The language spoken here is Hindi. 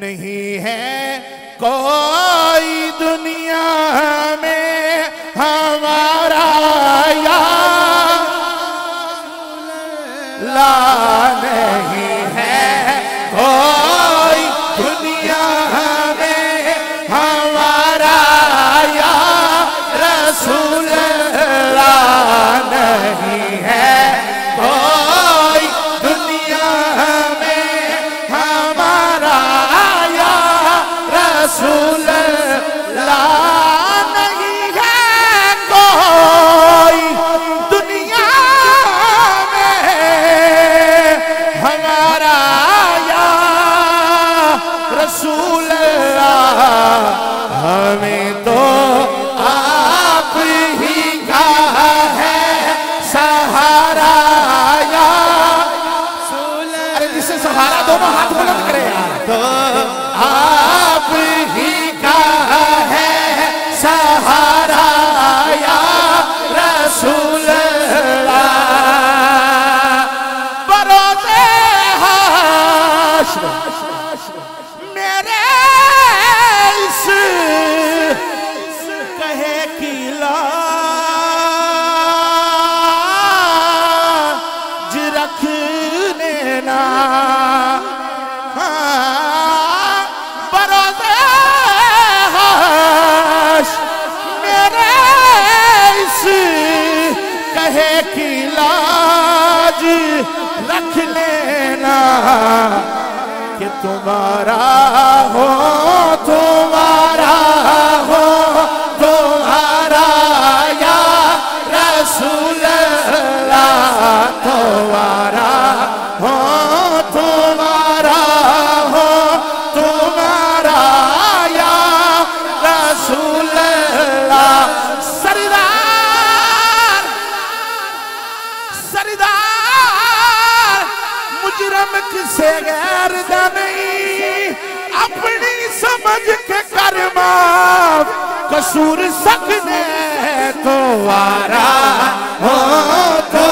नहीं है कोई दुनिया में हमारा यार ला नहीं है कोई दुनिया में हमारा यार रसूल अल्लाह नहीं है कोई दुनिया में हमारा यार रसूल अल्लाह नहीं है कोई दुनिया में हमारा यार रसूल अल्लाह हमें तो आप ही का है सहारा यार। अरे जिससे सहारा दोनों हाथ बुलंद करे यार। तो आप ही का है सहारा यार रसूल अल्लाह। बरोज़े हाशर मेरे इस कहे की लाज रखने ना बरोज़े हाशर मेरे इस कहे की लाज रख लेना कि तुम्हारा हो तुम्हारा हो तुम्हारा या रसूल अल्लाह तुम्हारा हो तुम्हारा हो तुम्हारा या रसूल अल्लाह। सरदार सरदार मुजरम किसे गैर दा नहीं अपनी समझ के कर माफ कसूर सकने तो वारा हो तो